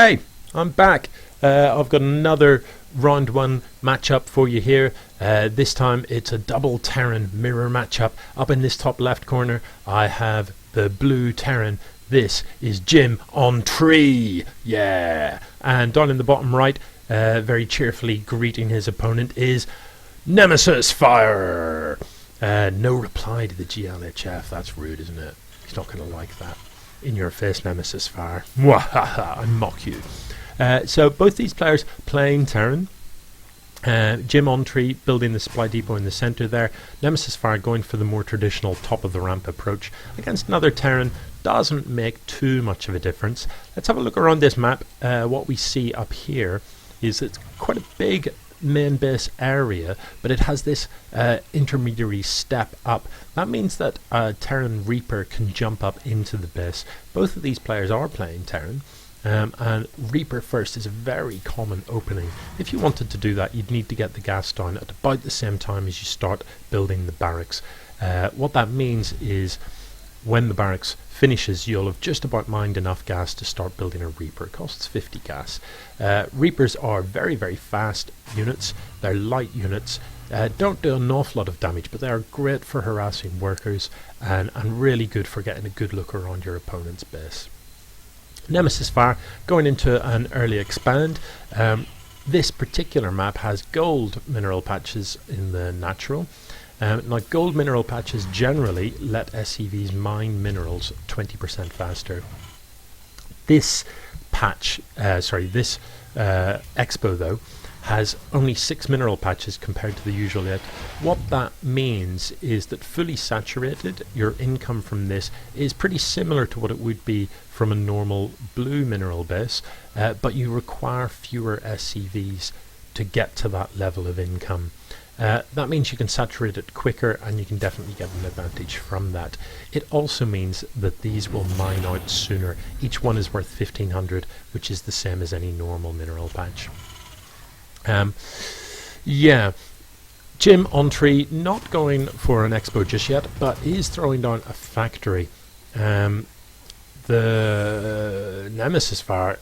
Okay, I'm back. I've got another round one matchup for you here. This time it's a double Terran mirror matchup. Up in this top left corner I have the blue Terran. This is JimOntree, yeah. And down in the bottom right, very cheerfully greeting his opponent, is NemesisFire. No reply to the GLHF. That's rude, isn't it? He's not going to like that. In your face, NemesisFire. I mock you. So both these players playing Terran. JimOntree building the supply depot in the centre there. NemesisFire going for the more traditional top of the ramp approach against another Terran. Doesn't make too much of a difference. Let's have a look around this map. What we see up here is it's quite a big main base area, but it has this intermediary step up. That means that Terran Reaper can jump up into the base. Both of these players are playing Terran. And Reaper first is a very common opening. If you wanted to do that, you'd need to get the gas down at about the same time as you start building the barracks. What that means is when the barracks finishes, you'll have just about mined enough gas to start building a Reaper. It costs 50 gas. Reapers are very, very fast units. They're light units. Don't do an awful lot of damage, but they are great for harassing workers and really good for getting a good look around your opponent's base. NemesisFire going into an early expand. This particular map has gold mineral patches in the natural. Now gold mineral patches generally let SCVs mine minerals 20% faster. This patch, this expo though, has only 6 mineral patches compared to the usual 8. What that means is that fully saturated, your income from this is pretty similar to what it would be from a normal blue mineral base, but you require fewer SCVs to get to that level of income. That means you can saturate it quicker and you can definitely get an advantage from that. It also means that these will mine out sooner. Each one is worth 1500, which is the same as any normal mineral patch. Yeah, JimOntree not going for an expo just yet, but is throwing down a factory. The NemesisFire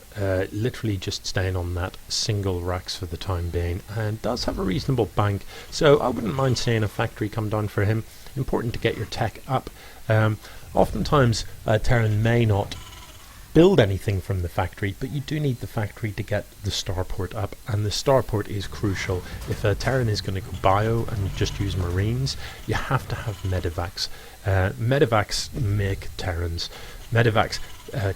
literally just staying on that single racks for the time being, and does have a reasonable bank, so I wouldn't mind seeing a factory come down for him. Important to get your tech up. Oftentimes Terran may not build anything from the factory, but you do need the factory to get the starport up, and the starport is crucial. If a Terran is going to go bio and just use Marines, you have to have medevacs. Medevacs make Terrans. Medevacs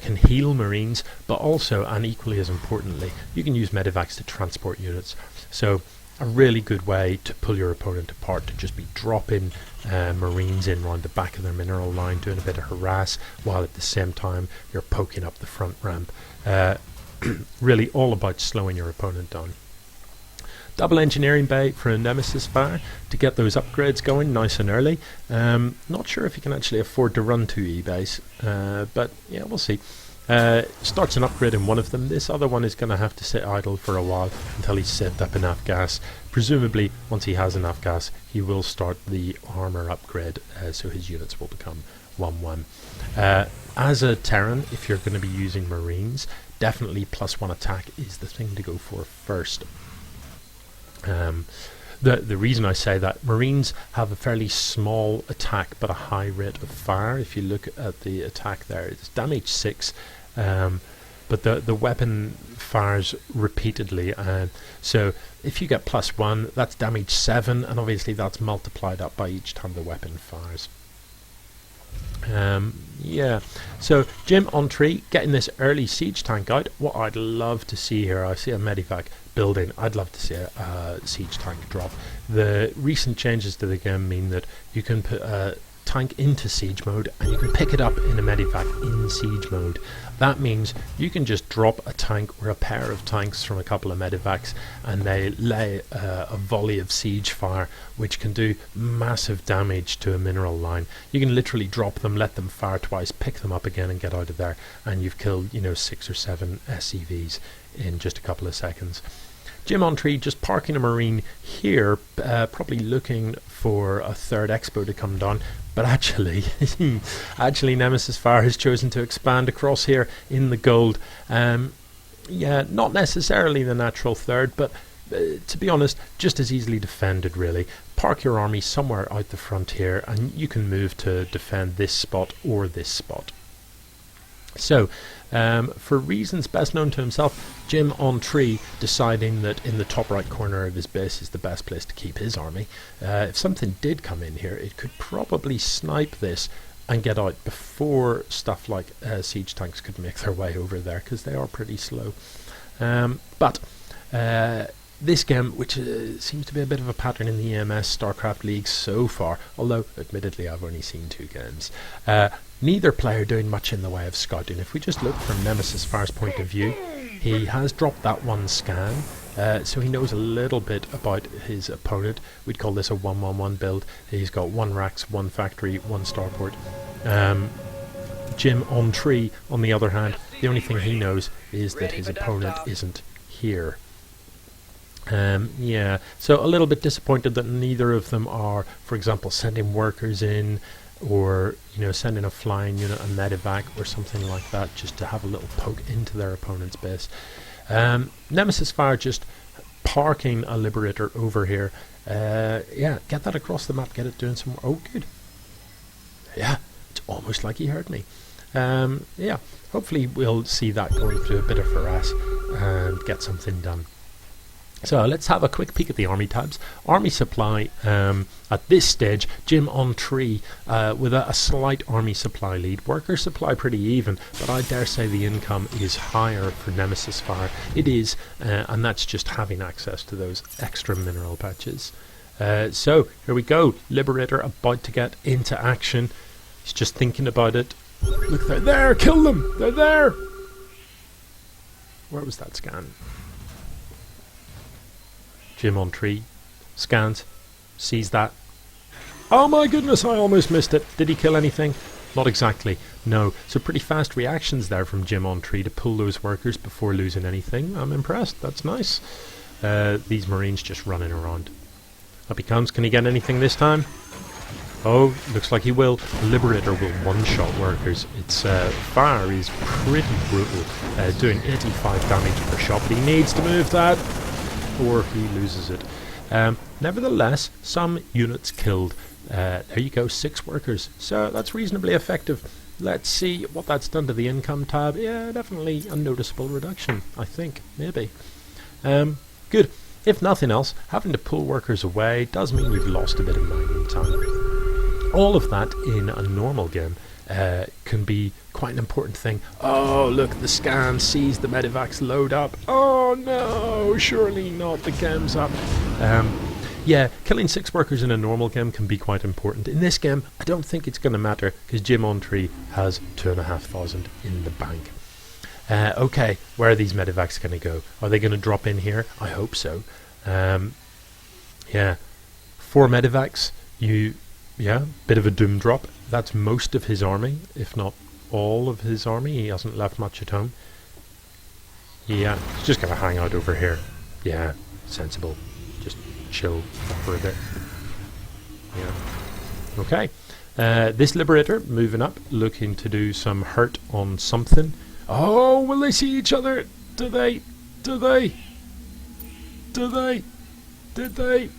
can heal Marines, but also, and equally as importantly, you can use medevacs to transport units. So a really good way to pull your opponent apart, to just be dropping Marines in around the back of their mineral line, doing a bit of harass, while at the same time you're poking up the front ramp. Really all about slowing your opponent down. Double engineering bay for a NemesisFire to get those upgrades going nice and early. Not sure if you can actually afford to run 2 E-bays, but yeah, we'll see. Starts an upgrade in one of them. This other one is going to have to sit idle for a while until he's saved up enough gas. Presumably, once he has enough gas, he will start the armor upgrade, so his units will become 1-1. As a Terran, if you're going to be using Marines, definitely +1 attack is the thing to go for first. The reason I say that, Marines have a fairly small attack but a high rate of fire. If you look at the attack there, it's damage 6, but the weapon fires repeatedly, so if you get +1, that's damage 7, and obviously that's multiplied up by each time the weapon fires. Yeah, so JimOntree getting this early siege tank out. What I'd love to see here, I see a medevac building, I'd love to see a siege tank drop. The recent changes to the game mean that you can put a tank into siege mode and you can pick it up in a medevac in siege mode. That means you can just drop a tank or a pair of tanks from a couple of medevacs and they lay a volley of siege fire which can do massive damage to a mineral line. You can literally drop them, let them fire twice, pick them up again and get out of there, and you've killed, 6 or 7 SCVs in just a couple of seconds. JimOntree just parking a Marine here, probably looking for a third expo to come down, but actually NemesisFire has chosen to expand across here in the gold. Yeah, not necessarily the natural third, but to be honest, just as easily defended really. Park your army somewhere out the frontier and you can move to defend this spot or this spot. So, for reasons best known to himself, JimOntree deciding that in the top right corner of his base is the best place to keep his army. If something did come in here, it could probably snipe this and get out before stuff like siege tanks could make their way over there, because they are pretty slow. But this game, which seems to be a bit of a pattern in the EMS StarCraft League so far, although admittedly I've only seen 2 games, neither player doing much in the way of scouting. If we just look from NemesisFire's point of view, he has dropped that 1 scan, so he knows a little bit about his opponent. We'd call this a 1-1-1 build. He's got 1 Rax, 1 Factory, 1 Starport. JimOntree, on the other hand, the only thing he knows is that his opponent isn't here. Yeah, so a little bit disappointed that neither of them are, for example, sending workers in, or sending a flying unit, a medevac or something like that, just to have a little poke into their opponent's base. NemesisFire just parking a Liberator over here. Yeah, get that across the map, get it doing some. Oh, good. Yeah, it's almost like he heard me. Yeah, hopefully we'll see that going through a bit of harass and get something done. So let's have a quick peek at the army tabs. Army supply, at this stage, JimOntree with a slight army supply lead. Worker supply pretty even, but I dare say the income is higher for NemesisFire. It is, and that's just having access to those extra mineral patches. So here we go, Liberator about to get into action. He's just thinking about it. Look, they're there, kill them, they're there! Where was that scan? JimOntree scans, sees that. Oh my goodness, I almost missed it. Did he kill anything? Not exactly, no. So pretty fast reactions there from JimOntree to pull those workers before losing anything. I'm impressed, that's nice. These Marines just running around. Up he comes, can he get anything this time? Oh, looks like he will. Liberator will one-shot workers. Its fire is pretty brutal, doing 85 damage per shot, but he needs to move that, or he loses it. Nevertheless, some units killed. There you go, 6 workers. So that's reasonably effective. Let's see what that's done to the income tab. Yeah, definitely a noticeable reduction, I think, maybe. Good. If nothing else, having to pull workers away does mean you've lost a bit of mining time. All of that in a normal game can be quite an important thing. Oh, look, the scan sees the medevacs load up. Oh no, surely not, the game's up. Yeah, killing 6 workers in a normal game can be quite important. In this game, I don't think it's going to matter, because JimOntree has 2,500 in the bank. Okay, where are these medevacs going to go? Are they going to drop in here? I hope so. Yeah, 4 medevacs, yeah, bit of a doom drop. That's most of his army, if not all of his army. He hasn't left much at home. Yeah, he's just going to hang out over here. Yeah, sensible. Just chill for a bit. Yeah. Okay. This Liberator moving up, looking to do some hurt on something. Oh, will they see each other? Do they? Do they? Do they? Did they?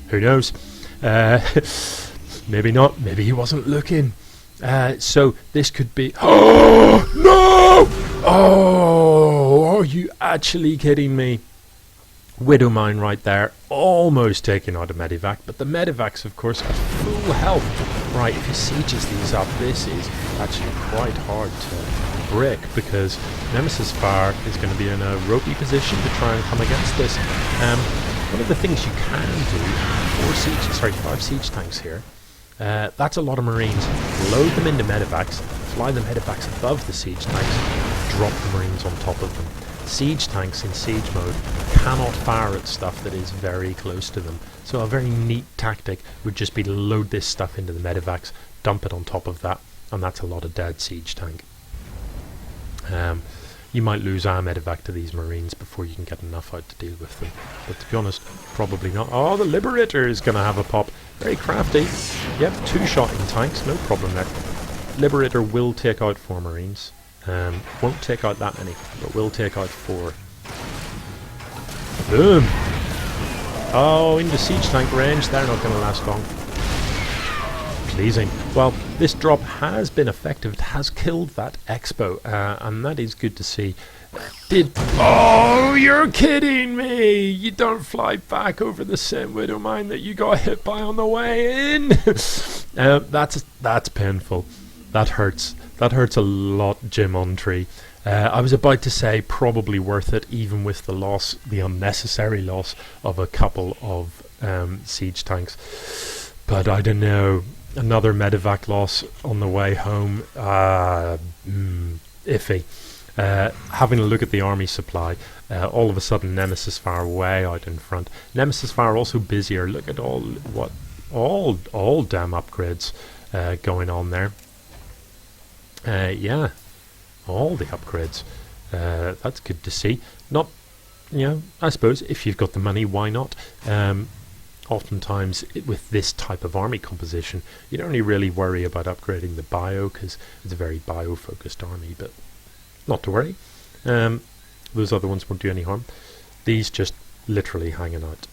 Who knows? Maybe not. Maybe he wasn't looking. So this could be... Oh, no! Oh, are you actually kidding me? Widow Mine right there. Almost taking out a medevac. But the medevacs, of course, have full health. Right, if he sieges these up, this is actually quite hard to break, because NemesisFire is going to be in a ropey position to try and come against this. One of the things you can do, 5 siege tanks here. That's a lot of Marines. Load them into medevacs, fly the medevacs above the siege tanks, drop the Marines on top of them. Siege tanks in siege mode cannot fire at stuff that is very close to them. So a very neat tactic would just be to load this stuff into the medevacs, dump it on top of that, and that's a lot of dead siege tank. You might lose a medevac to these Marines before you can get enough out to deal with them. But to be honest, probably not. Oh, the Liberator is going to have a pop. Very crafty. Yep, 2-shot in tanks, no problem there. Liberator will take out 4 Marines. Won't take out that many, but will take out 4. Boom! Oh, into siege tank range. They're not going to last long. Pleasing. Well, this drop has been effective. It has killed that Expo, and that is good to see. Oh, you're kidding me! You don't fly back over the same widow mine that you got hit by on the way in. That's painful. That hurts. That hurts a lot, JimOntree. I was about to say probably worth it, even with the loss, the unnecessary loss of a couple of siege tanks. But I don't know. Another medevac loss on the way home. Iffy. Having a look at the army supply, all of a sudden NemesisFire way out in front. NemesisFire also busier. Look at all damn upgrades going on there. Yeah, all the upgrades. That's good to see. Not, I suppose if you've got the money, why not? Oftentimes with this type of army composition, you don't really worry about upgrading the bio because it's a very bio-focused army, but not to worry. Those other ones won't do any harm. These just literally hanging out.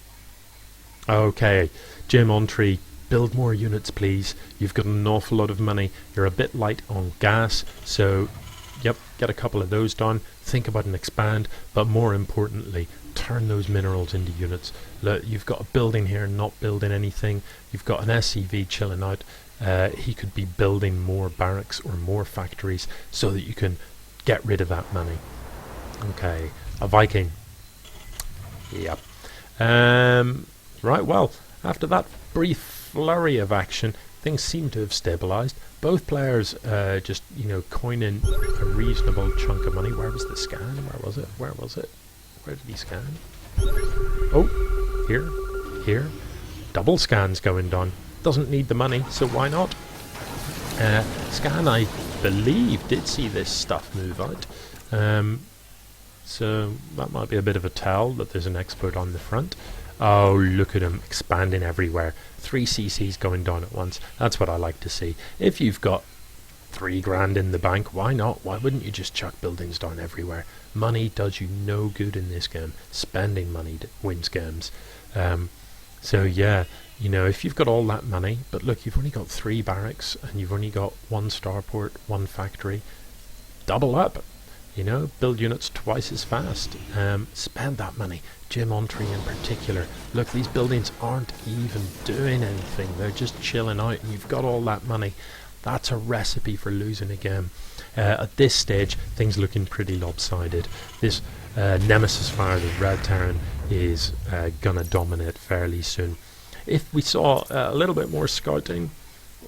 Okay, JimOntree, build more units please. You've got an awful lot of money. You're a bit light on gas, so yep, get a couple of those done. Think about an expand, but more importantly, turn those minerals into units. Look, you've got a building here not building anything. You've got an SCV chilling out. He could be building more barracks or more factories so that you can get rid of that money. Okay, a Viking. Yep. Right, well, after that brief flurry of action, things seem to have stabilized. Both players just, coining a reasonable chunk of money. Where was the scan? Where was it? Where was it? Where did he scan? Oh, here. Double scans going down. Doesn't need the money, so why not? Scan, I believe, did see this stuff move out. So that might be a bit of a tell that there's an expert on the front. Oh, look at him expanding everywhere. 3 CCs going down at once. That's what I like to see. If you've got 3 grand in the bank, why not? Why wouldn't you just chuck buildings down everywhere? Money does you no good in this game. Spending money wins games. So yeah, if you've got all that money, but look, you've only got 3 barracks and you've only got 1 starport, 1 factory, double up. Build units twice as fast. Spend that money. JimOntree in particular. Look, these buildings aren't even doing anything. They're just chilling out and you've got all that money. That's a recipe for losing a game. At this stage, things looking pretty lopsided. This NemesisFire, the Red Terran, is gonna dominate fairly soon. If we saw a little bit more scouting,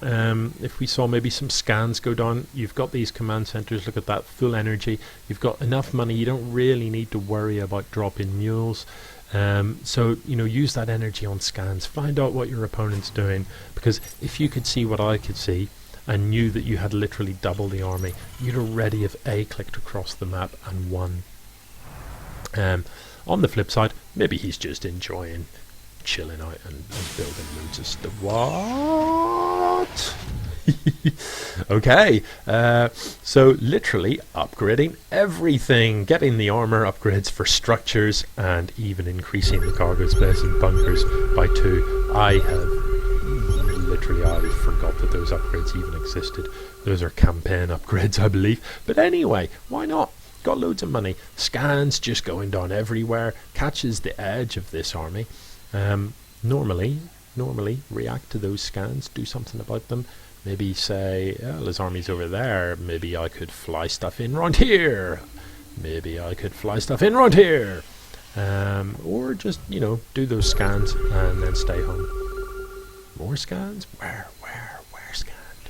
if we saw maybe some scans go down, you've got these command centers, look at that, full energy, you've got enough money, you don't really need to worry about dropping mules. So use that energy on scans, find out what your opponent's doing, because if you could see what I could see and knew that you had literally double the army, you'd already have clicked across the map and won. On the flip side, maybe he's just enjoying chilling out and building loads of stuff. What? Okay, so literally upgrading everything, getting the armor upgrades for structures and even increasing the cargo space in bunkers by 2. I forgot that those upgrades even existed. Those are campaign upgrades, I believe. But anyway, why not? Got loads of money. Scans just going down everywhere. Catches the edge of this army. Normally react to those scans, do something about them. Maybe say, well, his army's over there. Maybe I could fly stuff in round here. Maybe I could fly stuff in round here. Or just, do those scans and then stay home. More scans? Where scanned?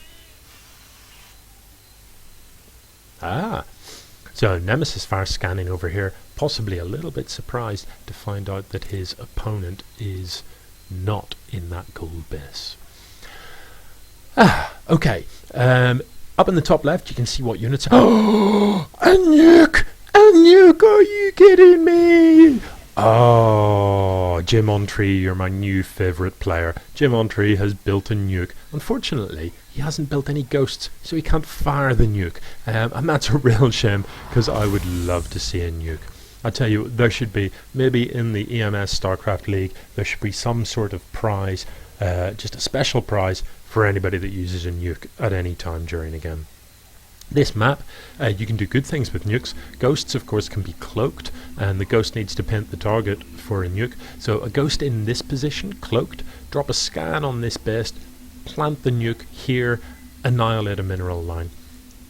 So NemesisFire scanning over here, possibly a little bit surprised to find out that his opponent is not in that gold base. Okay. Up in the top left, you can see what units. Oh, a nuke! Are you kidding me? Oh, Oh, JimOntree, you're my new favourite player. JimOntree has built a nuke. Unfortunately, he hasn't built any ghosts, so he can't fire the nuke. And that's a real shame, because I would love to see a nuke. I tell you, there should be, maybe in the EMS StarCraft League, there should be some sort of prize, just a special prize for anybody that uses a nuke at any time during a game. This map, you can do good things with nukes. Ghosts, of course, can be cloaked, and the ghost needs to paint the target for a nuke. So a ghost in this position, cloaked, drop a scan on this base, plant the nuke here, annihilate a mineral line.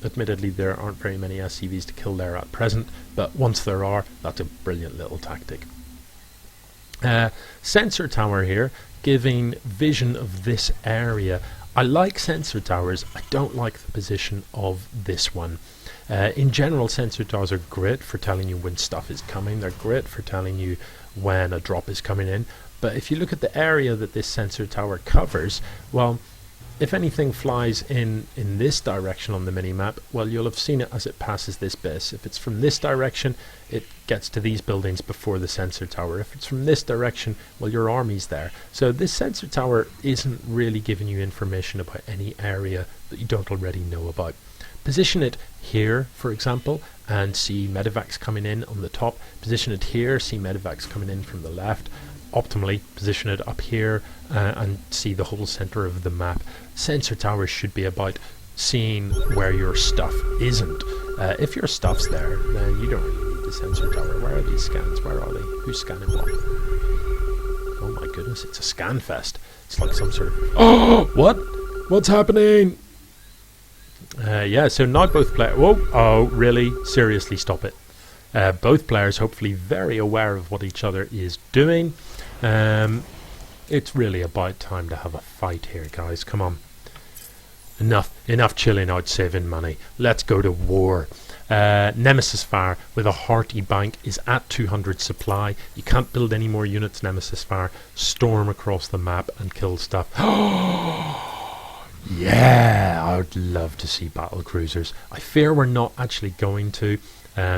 Admittedly, there aren't very many SCVs to kill there at present, but once there are, that's a brilliant little tactic. Sensor tower here, giving vision of this area. I like sensor towers. I don't like the position of this one. In general, sensor towers are great for telling you when stuff is coming. They're great for telling you when a drop is coming in. But if you look at the area that this sensor tower covers, well, if anything flies in this direction on the mini-map, well, you'll have seen it as it passes this base. If it's from this direction, it gets to these buildings before the sensor tower. If it's from this direction, well, your army's there. So this sensor tower isn't really giving you information about any area that you don't already know about. Position it here, for example, and see medevacs coming in on the top. Position it here, see medevacs coming in from the left. Optimally position it up here and see the whole center of the map. Sensor towers should be about seeing where your stuff isn't. If your stuff's there, then you don't really need the sensor tower. Where are these scans? Where are they? Who's scanning what? Oh my goodness, it's a scan fest. It's like some sort of... Oh! What? What's happening? Yeah, so now both players... Whoa! Oh, really? Seriously, stop it. Both players hopefully very aware of what each other is doing. It's really about time to have a fight here, guys. Come on. Enough chilling out saving money. Let's go to war. NemesisFire with a hearty bank is at 200 supply. You can't build any more units, NemesisFire. Storm across the map and kill stuff. Yeah, I would love to see battle cruisers. I fear we're not actually going to.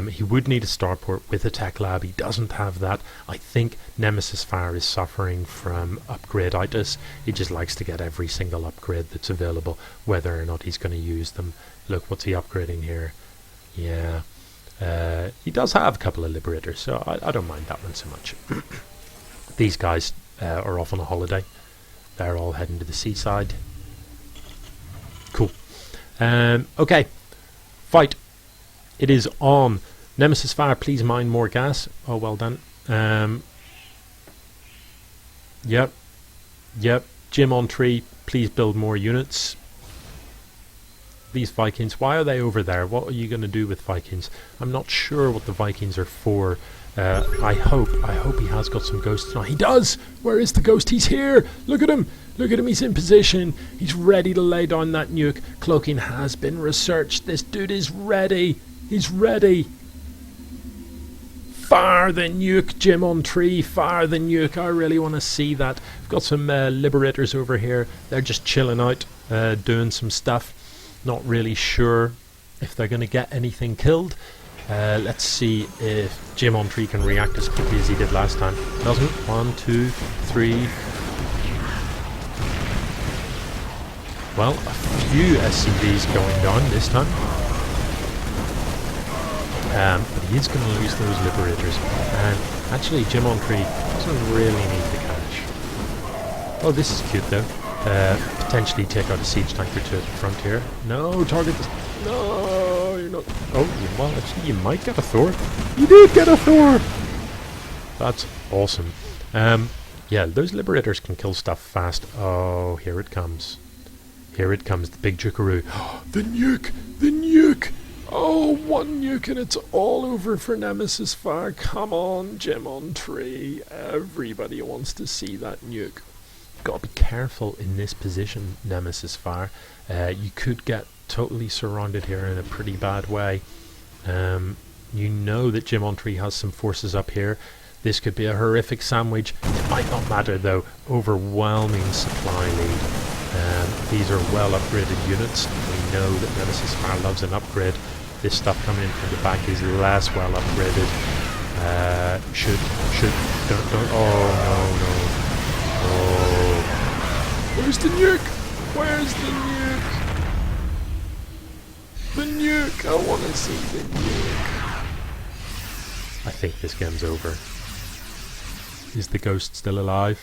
He would need a starport with a tech lab. He doesn't have that. I think NemesisFire is suffering from upgrade-itis. He just likes to get every single upgrade that's available, whether or not he's going to use them. Look, what's he upgrading here? Yeah, he does have a couple of liberators, so I don't mind that one so much. These guys are off on a holiday. They're all heading to the seaside. Cool. Okay, fight. It is on. NemesisFire, please mine more gas. Oh, well done. Yep. JimOntree, please build more units. These Vikings, why are they over there? What are you going to do with Vikings? I'm not sure what the Vikings are for. I hope he has got some ghosts now. He does! Where is the ghost? He's here! Look at him! Look at him, he's in position. He's ready to lay down that nuke. Cloaking has been researched. This dude is ready. He's ready. Fire the nuke, JimOntree. Fire the nuke. I really want to see that. We've got some liberators over here. They're just chilling out, doing some stuff. Not really sure if they're going to get anything killed. Let's see if JimOntree can react as quickly as he did last time. Doesn't. 1, 2, 3. Well, a few SCVs going down this time. But he's going to lose those liberators. And actually, JimOntree doesn't really need the cash. Oh, this is cute though. Potentially take out a siege tank or two at the front here. No, target this. No, you're not. Oh, well, actually, you might get a Thor. You did get a Thor! That's awesome. Yeah, those liberators can kill stuff fast. Oh, here it comes. Here it comes, the big jukaroo. The nuke! The nuke! Oh, one nuke and it's all over for NemesisFire. Come on, JimOntree. Everybody wants to see that nuke. Got to be careful in this position, NemesisFire. You could get totally surrounded here in a pretty bad way. You know that JimOntree has some forces up here. This could be a horrific sandwich. It might not matter though. Overwhelming supply lead. These are well upgraded units. We know that NemesisFire loves an upgrade. This stuff coming in from the back is less well upgraded. Shoot, don't, oh no. Oh. Where's the nuke? Where's the nuke? The nuke! I want to see the nuke. I think this game's over. Is the ghost still alive?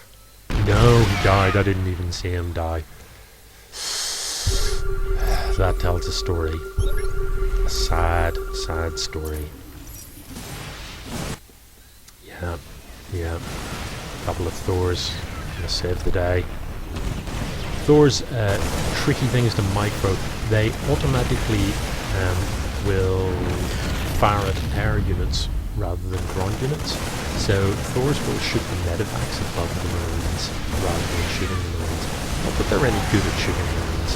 No, he died. I didn't even see him die. That tells a story. A sad, sad story. Yeah. Couple of Thors gonna save the day. Thor's tricky things to micro. They automatically will fire at air units rather than ground units. So Thors will shoot the medevacs above the Marines rather than shooting the Marines. Not that they're any good at shooting Marines,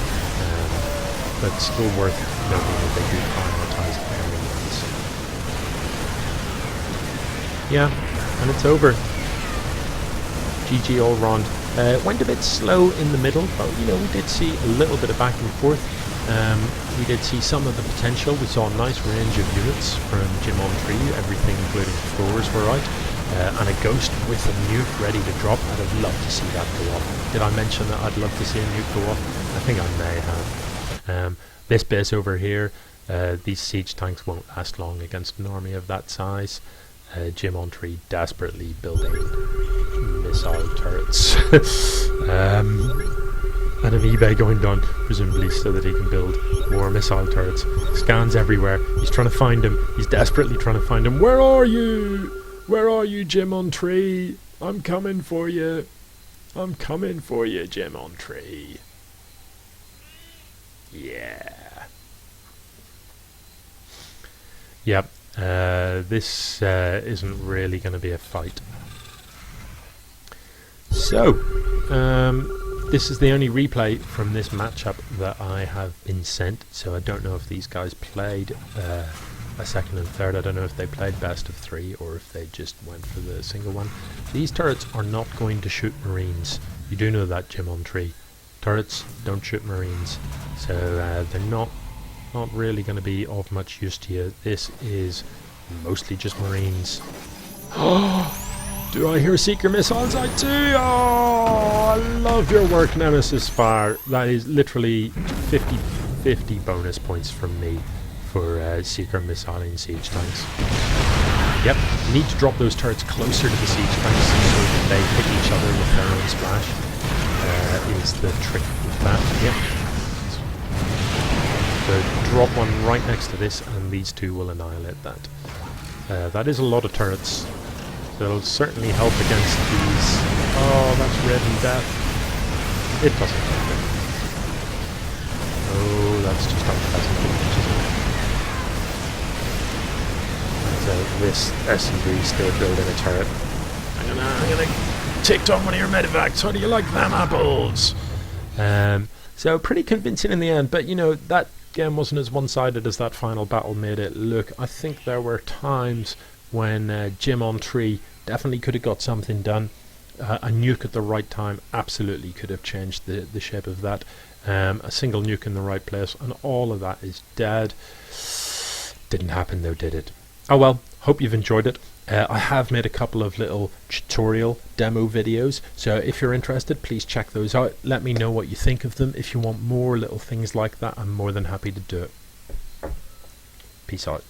but still worth noting that they do prioritize air units. Yeah, and it's over. GG all round. Went a bit slow in the middle, but you know, we did see a little bit of back and forth. We did see some of the potential. We saw a nice range of units from JimOntree, everything including Thors were out, and a ghost with a nuke ready to drop. I'd have loved to see that go off. Did I mention that I'd love to see a nuke go off? I think I may have. This base over here, these siege tanks won't last long against an army of that size. JimOntree desperately building missile turrets. And an eBay going down, presumably so that he can build more missile turrets. Scans everywhere. He's trying to find him. He's desperately trying to find him. Where are you? Where are you, JimOntree? I'm coming for you. I'm coming for you, JimOntree. Yeah. Yep. This isn't really going to be a fight. So, this is the only replay from this matchup that I have been sent, so I don't know if these guys played a second and third. I don't know if they played best of 3 or if they just went for the single one. These turrets are not going to shoot Marines. You do know that, JimOntree. Turrets don't shoot Marines, so they're not really going to be of much use to you. This is mostly just Marines. Oh! Do I hear seeker missiles? I do! Oh, I love your work, NemesisFire. That is literally 50-50 bonus points from me for seeker missiling siege tanks. Yep, you need to drop those turrets closer to the siege tanks so that they hit each other with their own splash. Is the trick with that. Yep. So drop one right next to this and these two will annihilate that. That is a lot of turrets. So it'll certainly help against these. Oh, that's red and death. It doesn't help it. Oh, that's just unpleasant. So this SUV still building a turret. I'm gonna take down one of your medevacs. How do you like them apples? So pretty convincing in the end, but you know, that game wasn't as one-sided as that final battle made it look. I think there were times when JimOntree definitely could have got something done. A nuke at the right time absolutely could have changed the shape of that. A single nuke in the right place and all of that is dead. Didn't happen though, did it? Oh well, hope you've enjoyed it. I have made a couple of little tutorial demo videos, so if you're interested, please check those out. Let me know what you think of them. If you want more little things like that, I'm more than happy to do it. Peace out.